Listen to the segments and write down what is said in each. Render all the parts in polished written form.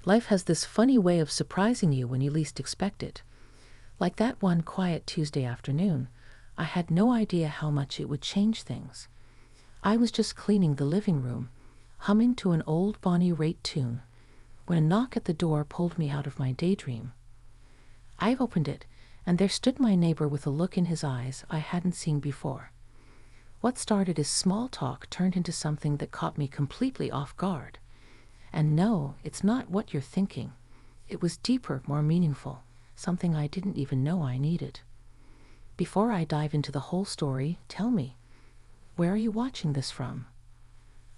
Life has this funny way of surprising you when you least expect it. Like that one quiet Tuesday afternoon, I had no idea how much it would change things. I was just cleaning the living room, humming to an old Bonnie Raitt tune, when a knock at the door pulled me out of my daydream. I opened it, and there stood my neighbor with a look in his eyes I hadn't seen before. What started as small talk turned into something that caught me completely off guard. And no, it's not what you're thinking. It was deeper, more meaningful, something I didn't even know I needed. Before I dive into the whole story, tell me, where are you watching this from?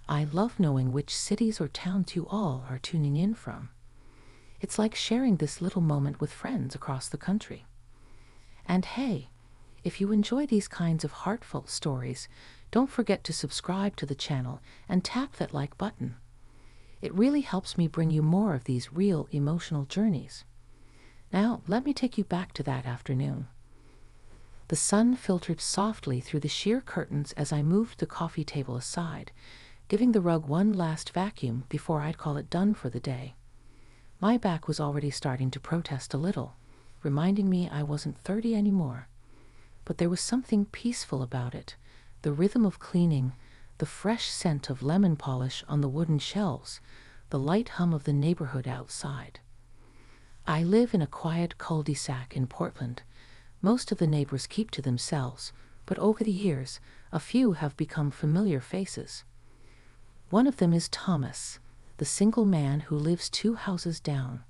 I love knowing which cities or towns you all are tuning in from. It's like sharing this little moment with friends across the country. And hey, if you enjoy these kinds of heartfelt stories, don't forget to subscribe to the channel and tap that like button. It really helps me bring you more of these real emotional journeys. Now, let me take you back to that afternoon. The sun filtered softly through the sheer curtains as I moved the coffee table aside, giving the rug one last vacuum before I'd call it done for the day. My back was already starting to protest a little, reminding me I wasn't 30 anymore. But there was something peaceful about it, the rhythm of cleaning, the fresh scent of lemon polish on the wooden shelves, the light hum of the neighborhood outside. I live in a quiet cul-de-sac in Portland. Most of the neighbors keep to themselves, but over the years, a few have become familiar faces. One of them is Thomas, the single man who lives 2 houses down.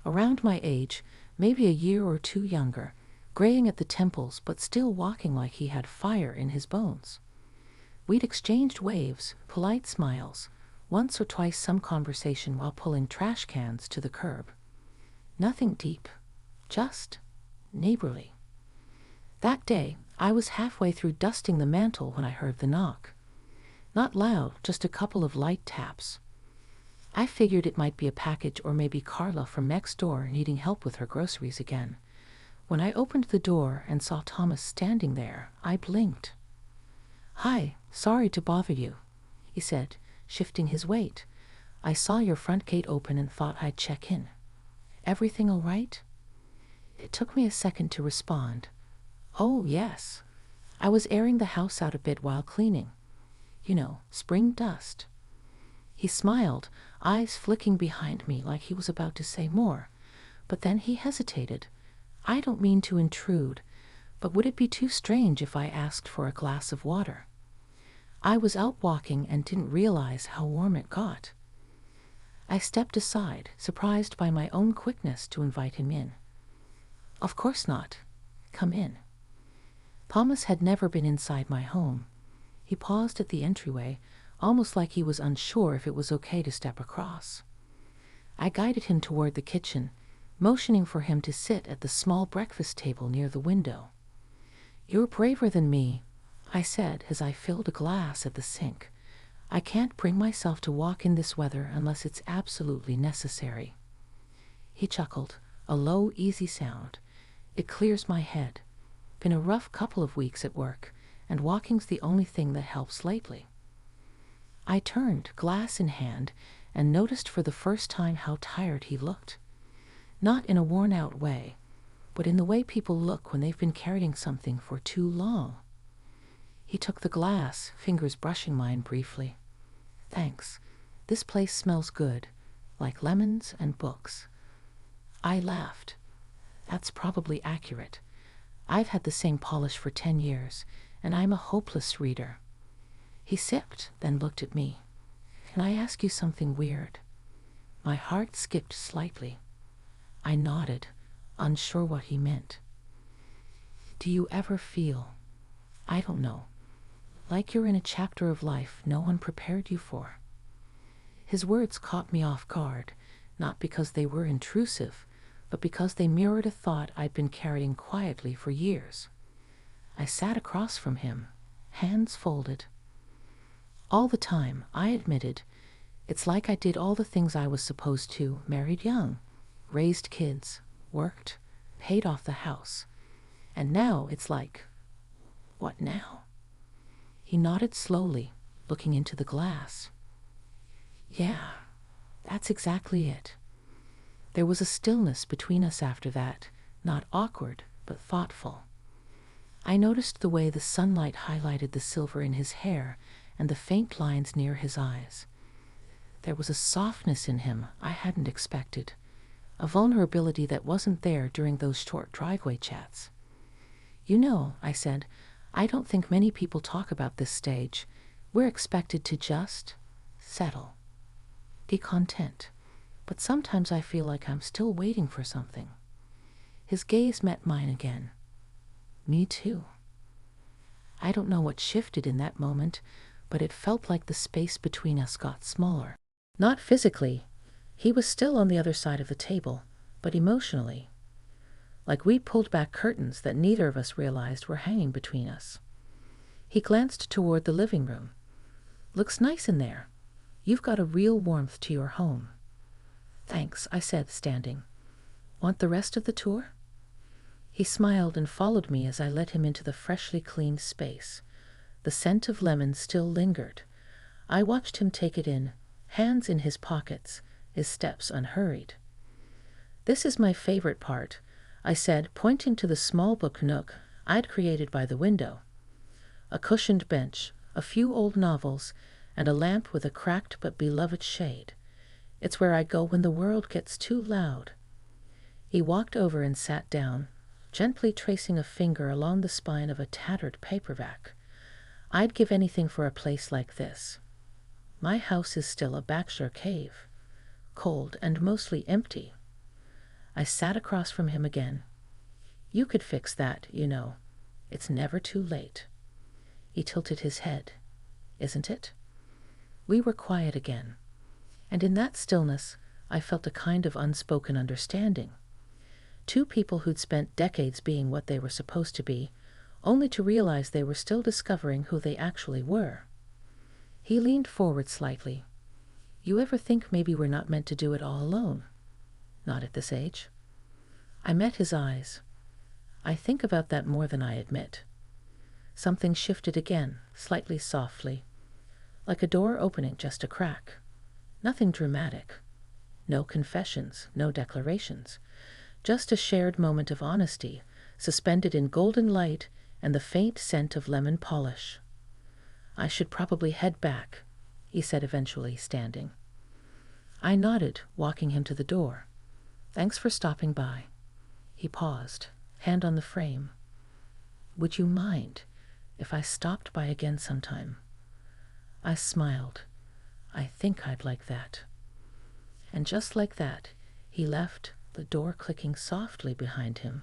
Around my age, maybe a year or 2 younger, graying at the temples but still walking like he had fire in his bones. We'd exchanged waves, polite smiles, once or twice some conversation while pulling trash cans to the curb. Nothing deep, just neighborly. That day, I was halfway through dusting the mantel when I heard the knock. Not loud, just a couple of light taps. I figured it might be a package or maybe Carla from next door needing help with her groceries again. When I opened the door and saw Thomas standing there, I blinked. "Hi, sorry to bother you," he said, shifting his weight. "I saw your front gate open and thought I'd check in. Everything all right?" It took me a second to respond. "Oh, yes. I was airing the house out a bit while cleaning. Spring dust." He smiled, eyes flicking behind me like he was about to say more, but then he hesitated. "I don't mean to intrude, but would it be too strange if I asked for a glass of water? I was out walking and didn't realize how warm it got." I stepped aside, surprised by my own quickness to invite him in. "Of course not. Come in." Thomas had never been inside my home. He paused at the entryway, almost like he was unsure if it was okay to step across. I guided him toward the kitchen, motioning for him to sit at the small breakfast table near the window. "You're braver than me," I said as I filled a glass at the sink. "I can't bring myself to walk in this weather unless it's absolutely necessary." He chuckled, a low, easy sound. "It clears my head. Been a rough couple of weeks at work, and walking's the only thing that helps lately." I turned, glass in hand, and noticed for the first time how tired he looked. Not in a worn-out way, but in the way people look when they've been carrying something for too long. He took the glass, fingers brushing mine briefly. "Thanks. This place smells good, like lemons and books." I laughed. That's probably accurate. I've had the same polish for 10 years, and I'm a hopeless reader. He sipped, then looked at me. "Can I ask you something weird?" My heart skipped slightly. I nodded, unsure what he meant. "Do you ever feel, I don't know, like you're in a chapter of life no one prepared you for?" His words caught me off guard, not because they were intrusive, but because they mirrored a thought I'd been carrying quietly for years. I sat across from him, hands folded. "All the time," I admitted. "It's like I did all the things I was supposed to, married young, raised kids, worked, paid off the house. And now it's like, what now?" He nodded slowly, looking into the glass. "Yeah, That's exactly it. There was a stillness between us after that, not awkward, but thoughtful. I noticed the way the sunlight highlighted the silver in his hair and the faint lines near his eyes. There was a softness in him I hadn't expected, a vulnerability that wasn't there during those short driveway chats. You know, I said, I don't think many people talk about this stage. We're expected to just settle, be content. But sometimes I feel like I'm still waiting for something. His gaze met mine again. Me too. I don't know what shifted in that moment, but it felt like the space between us got smaller. Not physically. He was still on the other side of the table, but emotionally. Like we pulled back curtains that neither of us realized were hanging between us. He glanced toward the living room. Looks nice in there. You've got a real warmth to your home. Thanks, I said, standing. Want the rest of the tour? He smiled and followed me as I led him into the freshly cleaned space. The scent of lemon still lingered. I watched him take it in, hands in his pockets, his steps unhurried. This is my favorite part, I said, pointing to the small book nook I'd created by the window. A cushioned bench, a few old novels, and a lamp with a cracked but beloved shade. It's where I go when the world gets too loud. He walked over and sat down, gently tracing a finger along the spine of a tattered paperback. I'd give anything for a place like this. My house is still a bachelor cave, cold and mostly empty. I sat across from him again. You could fix that, you know. It's never too late. He tilted his head. Isn't it? We were quiet again. And in that stillness, I felt a kind of unspoken understanding. Two people who'd spent decades being what they were supposed to be, only to realize they were still discovering who they actually were. He leaned forward slightly. You ever think maybe we're not meant to do it all alone? Not at this age. I met his eyes. I think about that more than I admit. Something shifted again, slightly softly, like a door opening just a crack. Nothing dramatic. No confessions, no declarations. Just a shared moment of honesty, suspended in golden light and the faint scent of lemon polish. I should probably head back, he said eventually, standing. I nodded, walking him to the door. Thanks for stopping by. He paused, hand on the frame. Would you mind if I stopped by again sometime? I smiled. I think I'd like that. And just like that, he left, the door clicking softly behind him.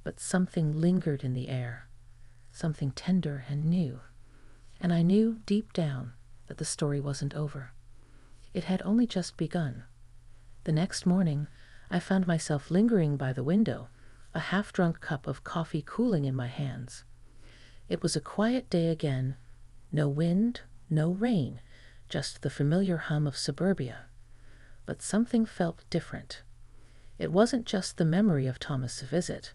But something lingered in the air, something tender and new. And I knew deep down that the story wasn't over. It had only just begun. The next morning, I found myself lingering by the window, a half-drunk cup of coffee cooling in my hands. It was a quiet day again. No wind, no rain, just the familiar hum of suburbia. But something felt different. It wasn't just the memory of Thomas' visit.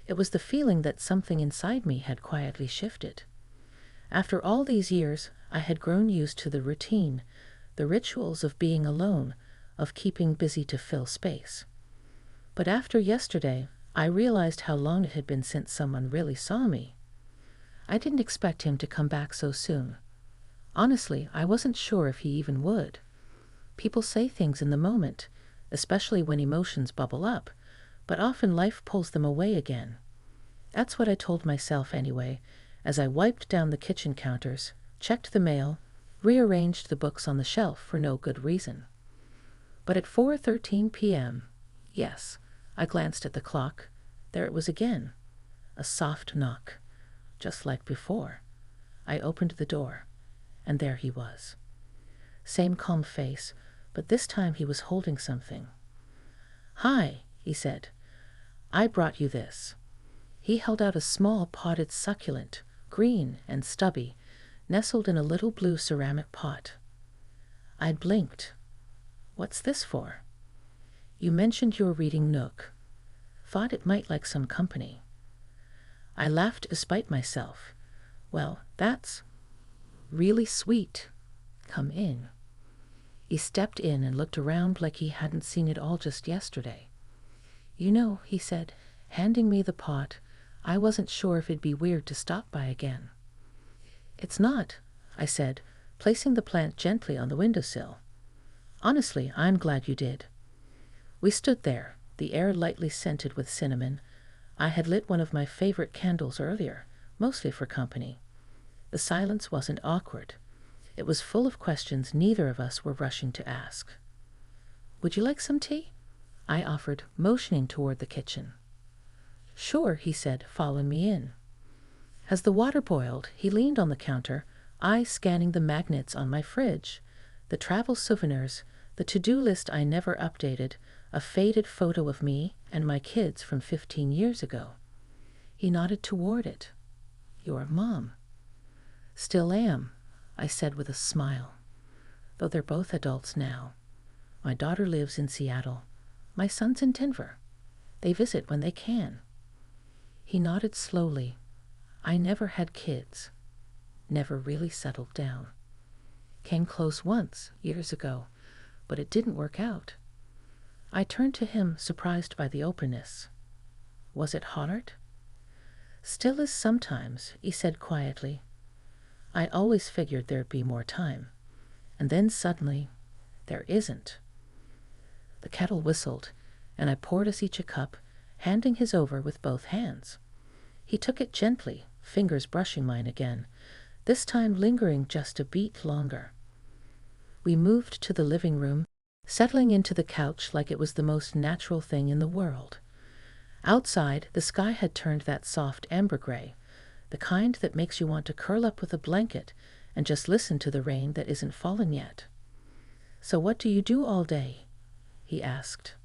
It was the feeling that something inside me had quietly shifted. After all these years, I had grown used to the routine, the rituals of being alone, of keeping busy to fill space. But after yesterday, I realized how long it had been since someone really saw me. I didn't expect him to come back so soon. Honestly, I wasn't sure if he even would. People say things in the moment, especially when emotions bubble up, but often life pulls them away again. That's what I told myself anyway, as I wiped down the kitchen counters, checked the mail, rearranged the books on the shelf for no good reason. But at 4:13 p.m., yes, I glanced at the clock. There it was again. A soft knock, just like before. I opened the door, and there he was. Same calm face, but this time he was holding something. Hi, he said. I brought you this. He held out a small potted succulent, green and stubby, nestled in a little blue ceramic pot. I'd blinked. What's this for? You mentioned you were reading Nook. Thought it might like some company. I laughed despite myself. Well, that's really sweet. Come in. He stepped in and looked around like he hadn't seen it all just yesterday. "You know," he said, handing me the pot, "I wasn't sure if it'd be weird to stop by again." "It's not," I said, placing the plant gently on the windowsill. "Honestly, I'm glad you did." We stood there, the air lightly scented with cinnamon. I had lit one of my favorite candles earlier, mostly for company. The silence wasn't awkward. It was full of questions neither of us were rushing to ask. "Would you like some tea?" I offered, motioning toward the kitchen. "Sure," he said, following me in. As the water boiled, he leaned on the counter, I scanning the magnets on my fridge, the travel souvenirs, the to-do list I never updated, a faded photo of me and my kids from 15 years ago. He nodded toward it. "Your mom." "Still am," I said with a smile, "though they're both adults now. My daughter lives in Seattle. My son's in Denver. They visit when they can." He nodded slowly. "I never had kids. Never really settled down. Came close once, years ago, but it didn't work out." I turned to him, surprised by the openness. "Was it hard?" "Still is sometimes," he said quietly. "I always figured there'd be more time. And then suddenly, there isn't." The kettle whistled, and I poured us each a cup, handing his over with both hands. He took it gently, fingers brushing mine again, this time lingering just a beat longer. We moved to the living room, settling into the couch like it was the most natural thing in the world. Outside, the sky had turned that soft amber gray, the kind that makes you want to curl up with a blanket and just listen to the rain that isn't fallen yet. "So what do you do all day?" he asked.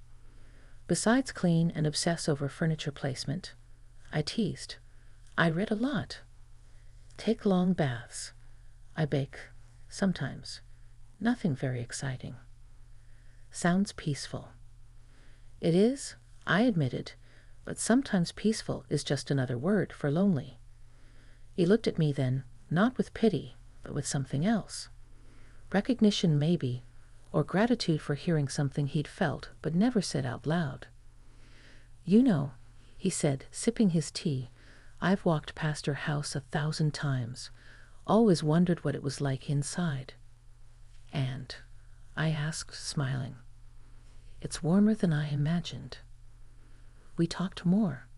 "Besides clean and obsess over furniture placement," I teased. "I read a lot. Take long baths. I bake, sometimes. Nothing very exciting." "Sounds peaceful." "It is," I admitted, "but sometimes peaceful is just another word for lonely." He looked at me then, not with pity, but with something else. Recognition maybe, or gratitude for hearing something he'd felt but never said out loud. "You know," he said, sipping his tea, "I've walked past her house 1,000 times, always wondered what it was like inside." "And?" I asked, smiling. "It's warmer than I imagined." We talked more.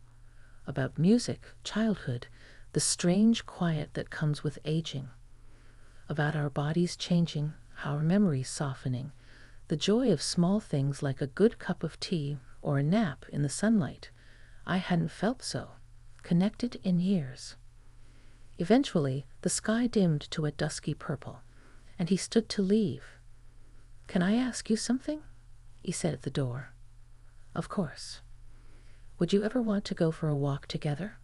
About music, childhood, the strange quiet that comes with aging. About our bodies changing, our memories softening, the joy of small things like a good cup of tea or a nap in the sunlight. I hadn't felt so connected in years. Eventually, the sky dimmed to a dusky purple, and he stood to leave. "Can I ask you something?" he said at the door. "Of course." "Would you ever want to go for a walk together?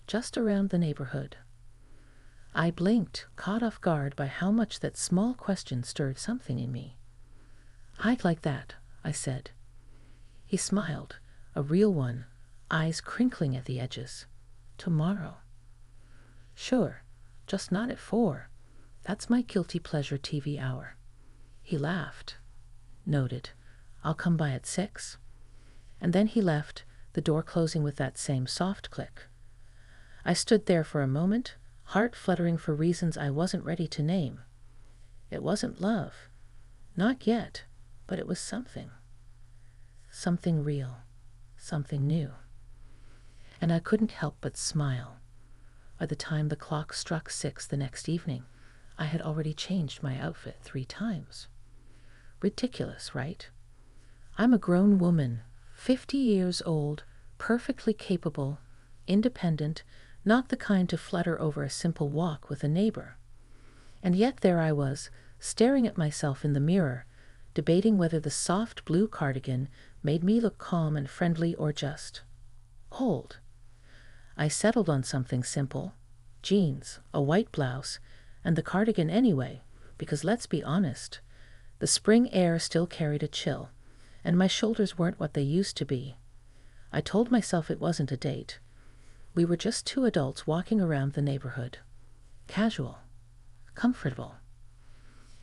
Just around the neighborhood?" I blinked, caught off guard by how much that small question stirred something in me. "I'd like that," I said. He smiled, a real one, eyes crinkling at the edges. "Tomorrow." "Sure, just not at 4. That's my guilty pleasure TV hour." He laughed. "Noted. I'll come by at 6. And then he left, the door closing with that same soft click. I stood there for a moment, heart fluttering for reasons I wasn't ready to name. It wasn't love. Not yet, but it was something. Something real. Something new. And I couldn't help but smile. By the time the clock struck 6 the next evening, I had already changed my outfit 3 times. Ridiculous, right? I'm a grown woman, 50 years old, perfectly capable, independent, not the kind to flutter over a simple walk with a neighbor. And yet there I was, staring at myself in the mirror, debating whether the soft blue cardigan made me look calm and friendly or just old. I settled on something simple, jeans, a white blouse, and the cardigan anyway, because let's be honest, the spring air still carried a chill, and my shoulders weren't what they used to be. I told myself it wasn't a date. We were just 2 adults walking around the neighborhood. Casual. Comfortable.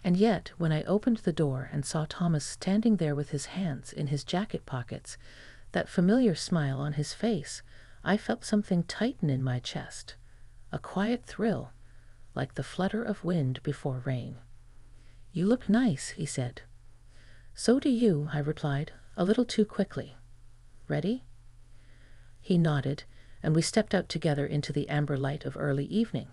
And yet, when I opened the door and saw Thomas standing there with his hands in his jacket pockets, that familiar smile on his face, I felt something tighten in my chest, a quiet thrill, like the flutter of wind before rain. "You look nice," he said. "So do you," I replied, a little too quickly. "Ready?" He nodded, and we stepped out together into the amber light of early evening.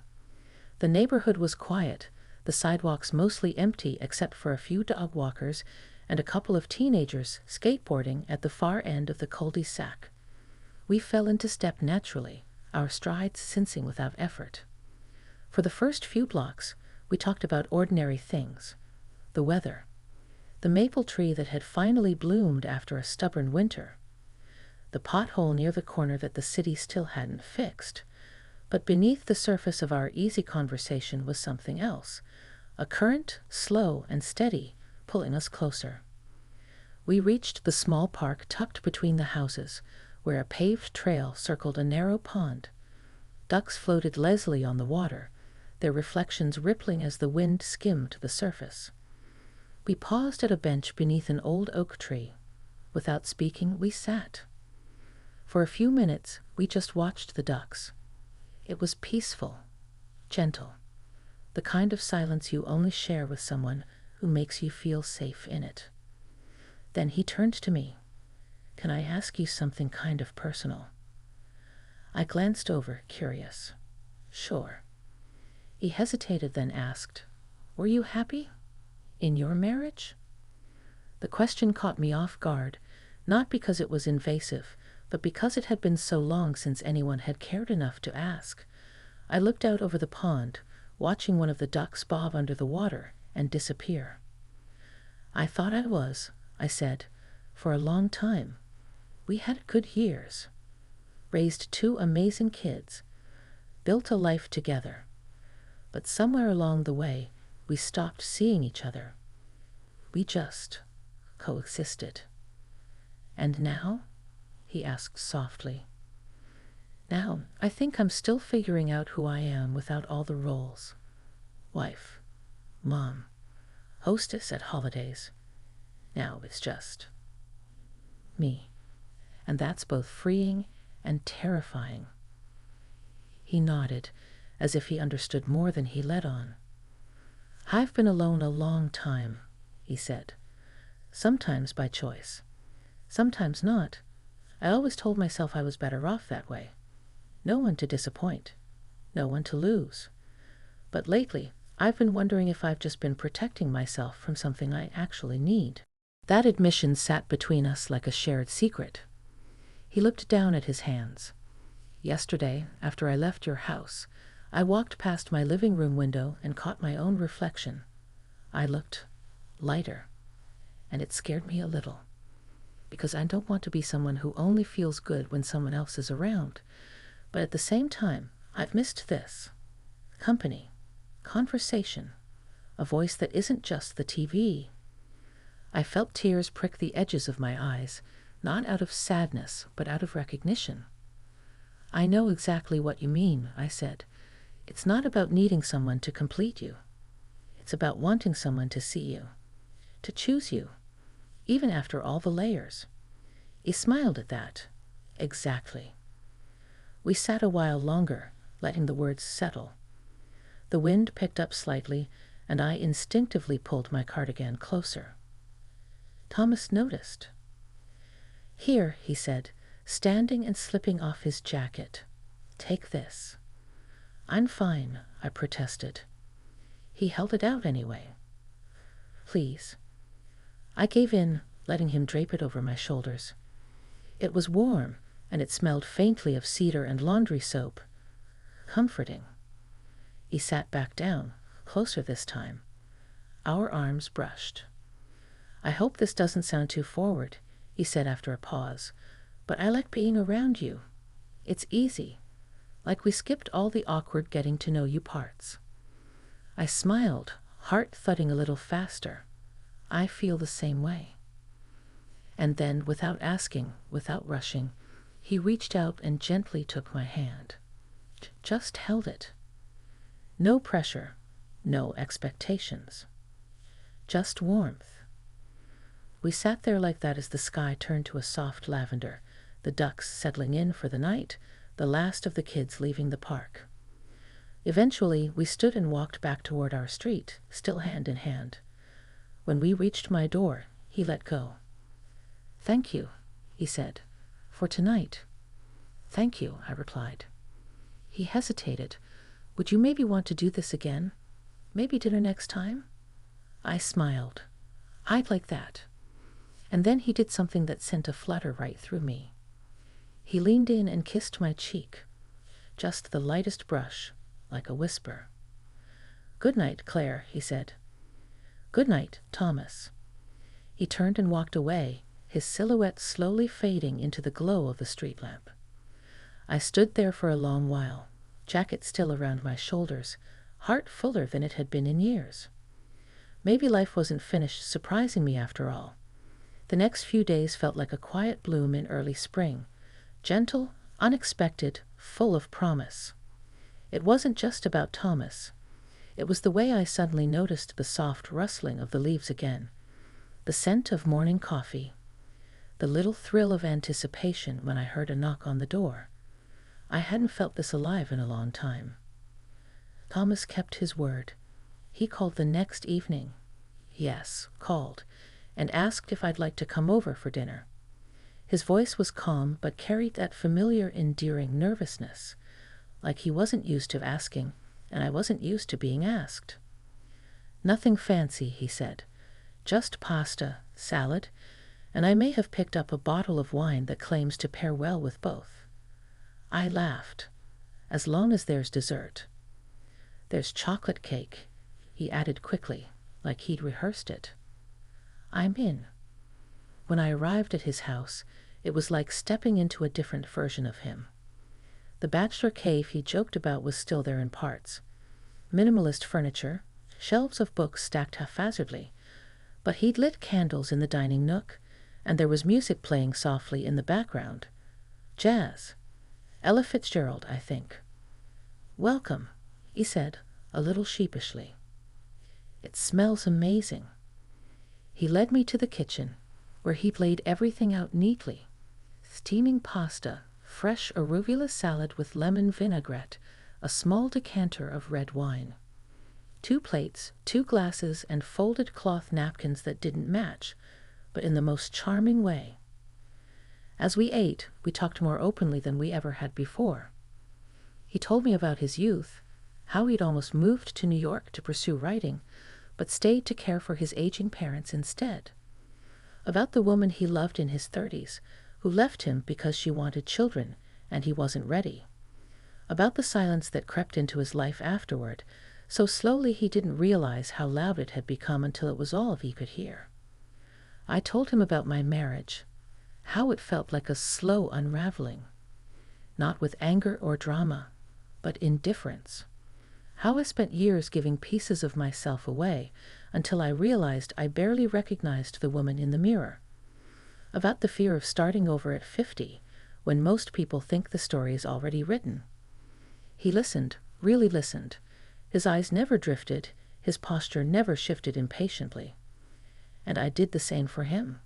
The neighborhood was quiet, the sidewalks mostly empty except for a few dog walkers and a couple of teenagers skateboarding at the far end of the cul-de-sac. We fell into step naturally, our strides sensing without effort. For the first few blocks, we talked about ordinary things. The weather. The maple tree that had finally bloomed after a stubborn winter. The pothole near the corner that the city still hadn't fixed. But beneath the surface of our easy conversation was something else, a current, slow and steady, pulling us closer. We reached the small park tucked between the houses, where a paved trail circled a narrow pond. Ducks floated lazily on the water, their reflections rippling as the wind skimmed the surface. We paused at a bench beneath an old oak tree. Without speaking, we sat. For a few minutes, we just watched the ducks. It was peaceful, gentle, the kind of silence you only share with someone who makes you feel safe in it. Then he turned to me. "Can I ask you something kind of personal?" I glanced over, curious. "Sure." He hesitated, then asked, "Were you happy? In your marriage?" The question caught me off guard, not because it was invasive, but because it had been so long since anyone had cared enough to ask. I looked out over the pond, watching one of the ducks bob under the water and disappear. "I thought I was," I said, "for a long time. We had good years. Raised 2 amazing kids. Built a life together. But somewhere along the way, we stopped seeing each other. We just coexisted." "And now?" he asked softly. "Now, I think I'm still figuring out who I am without all the roles. Wife, mom, hostess at holidays. Now it's just me. And that's both freeing and terrifying." He nodded, as if he understood more than he let on. "I've been alone a long time," he said. "Sometimes by choice. Sometimes not. I always told myself I was better off that way. No one to disappoint. No one to lose. But lately, I've been wondering if I've just been protecting myself from something I actually need." That admission sat between us like a shared secret. He looked down at his hands. "Yesterday, after I left your house, I walked past my living room window and caught my own reflection. I looked lighter, and it scared me a little. Because I don't want to be someone who only feels good when someone else is around. But at the same time, I've missed this. Company, conversation, a voice that isn't just the TV." I felt tears prick the edges of my eyes, not out of sadness, but out of recognition. "I know exactly what you mean," I said. "It's not about needing someone to complete you. It's about wanting someone to see you, to choose you, even after all the layers." He smiled at that. "Exactly." We sat a while longer, letting the words settle. The wind picked up slightly, and I instinctively pulled my cardigan closer. Thomas noticed. "Here," he said, standing and slipping off his jacket. "Take this." "I'm fine," I protested. He held it out anyway. "Please." I gave in, letting him drape it over my shoulders. It was warm, and it smelled faintly of cedar and laundry soap. Comforting. He sat back down, closer this time. Our arms brushed. "I hope this doesn't sound too forward," he said after a pause, "but I like being around you. It's easy, like we skipped all the awkward getting-to-know-you parts." I smiled, heart thudding a little faster. I feel the same way. And then, without asking, without rushing, he reached out and gently took my hand. Just held it. No pressure, no expectations. just warmth. We sat there like that as the sky turned to a soft lavender, the ducks settling in for the night, the last of the kids leaving the park. Eventually, we stood and walked back toward our street, still hand in hand. When we reached my door, he let go. "Thank you," he said, "for tonight." "Thank you," I replied. He hesitated. "Would you maybe want to do this again? Maybe dinner next time?" I smiled. "I'd like that." And then he did something that sent a flutter right through me. He leaned in and kissed my cheek. Just the lightest brush, like a whisper. "Good night, Claire," he said. "Good night, Thomas." He turned and walked away, his silhouette slowly fading into the glow of the street lamp. I stood there for a long while, jacket still around my shoulders, heart fuller than it had been in years. Maybe life wasn't finished surprising me after all. The next few days felt like a quiet bloom in early spring, gentle, unexpected, full of promise. It wasn't just about Thomas. It was the way I suddenly noticed the soft rustling of the leaves again, the scent of morning coffee, the little thrill of anticipation when I heard a knock on the door. I hadn't felt this alive in a long time. Thomas kept his word. He called the next evening. Yes, called, and asked if I'd like to come over for dinner. His voice was calm, but carried that familiar, endearing nervousness, like he wasn't used to asking, and I wasn't used to being asked. "Nothing fancy," he said. "Just pasta, salad, and I may have picked up a bottle of wine that claims to pair well with both." I laughed. "As long as there's dessert." "There's chocolate cake," he added quickly, like he'd rehearsed it. I'm in. When I arrived at his house, it was like stepping into a different version of him. The bachelor cave he joked about was still there in parts. Minimalist furniture, shelves of books stacked haphazardly, but he'd lit candles in the dining nook, and there was music playing softly in the background. Jazz. Ella Fitzgerald, I think. "Welcome," he said, a little sheepishly. "It smells amazing." He led me to the kitchen, where he laid everything out neatly. Steaming pasta, fresh arugula salad with lemon vinaigrette, a small decanter of red wine. 2 plates, 2 glasses, and folded cloth napkins that didn't match, but in the most charming way. As we ate, we talked more openly than we ever had before. He told me about his youth, how he'd almost moved to New York to pursue writing, but stayed to care for his aging parents instead. About the woman he loved in his 30s, who left him because she wanted children, and he wasn't ready. About the silence that crept into his life afterward, so slowly he didn't realize how loud it had become until it was all he could hear. I told him about my marriage, how it felt like a slow unraveling, not with anger or drama, but indifference. How I spent years giving pieces of myself away until I realized I barely recognized the woman in the mirror. About the fear of starting over at 50, when most people think the story is already written. He listened, really listened. His eyes never drifted, his posture never shifted impatiently. And I did the same for him.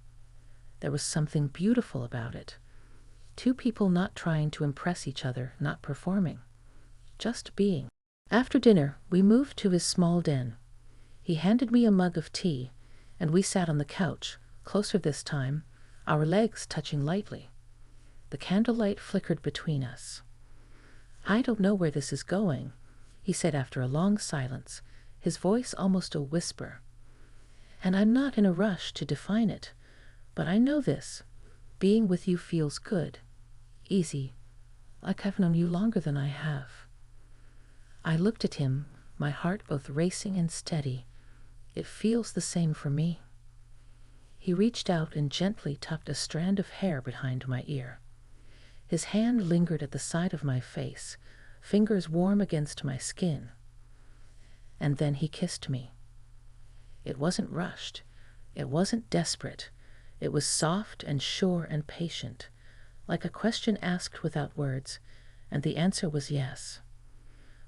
There was something beautiful about it. 2 people not trying to impress each other, not performing. Just being. After dinner, we moved to his small den. He handed me a mug of tea, and we sat on the couch, closer this time, our legs touching lightly. The candlelight flickered between us. "I don't know where this is going," he said after a long silence, his voice almost a whisper. "And I'm not in a rush to define it, but I know this. Being with you feels good, easy, like I've known you longer than I have." I looked at him, my heart both racing and steady. It feels the same for me. He reached out and gently tucked a strand of hair behind my ear. His hand lingered at the side of my face, fingers warm against my skin. And then he kissed me. It wasn't rushed. It wasn't desperate. It was soft and sure and patient, like a question asked without words, and the answer was yes.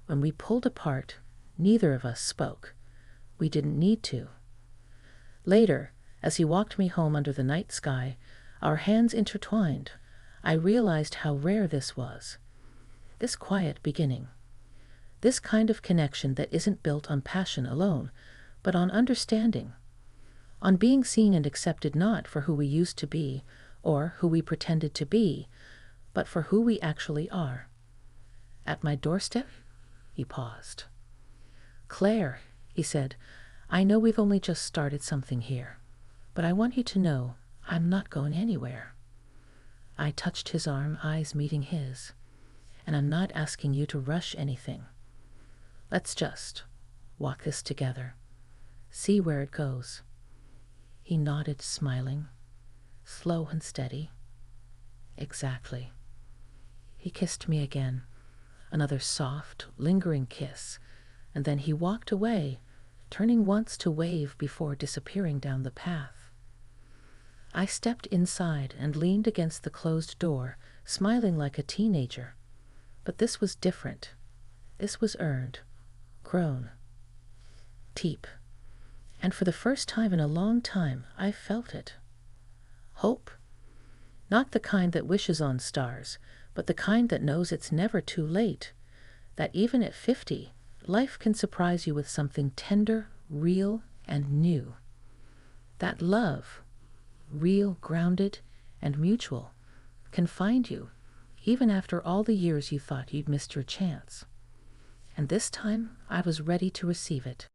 When we pulled apart, neither of us spoke. We didn't need to. Later, as he walked me home under the night sky, our hands intertwined, I realized how rare this was. This quiet beginning. This kind of connection that isn't built on passion alone, but on understanding. On being seen and accepted not for who we used to be or who we pretended to be, but for who we actually are. At my doorstep, he paused. "Claire," he said, "I know we've only just started something here, but I want you to know I'm not going anywhere." I touched his arm, eyes meeting his. "And I'm not asking you to rush anything. Let's just walk this together. See where it goes." He nodded, smiling, slow and steady. "Exactly." He kissed me again, another soft, lingering kiss, and then he walked away, turning once to wave before disappearing down the path. I stepped inside and leaned against the closed door, smiling like a teenager. But this was different. This was earned, grown, deep. And for the first time in a long time, I felt it. Hope. Not the kind that wishes on stars, but the kind that knows it's never too late. That even at 50, life can surprise you with something tender, real, and new. That love, real, grounded, and mutual, can find you, even after all the years you thought you'd missed your chance. And this time, I was ready to receive it.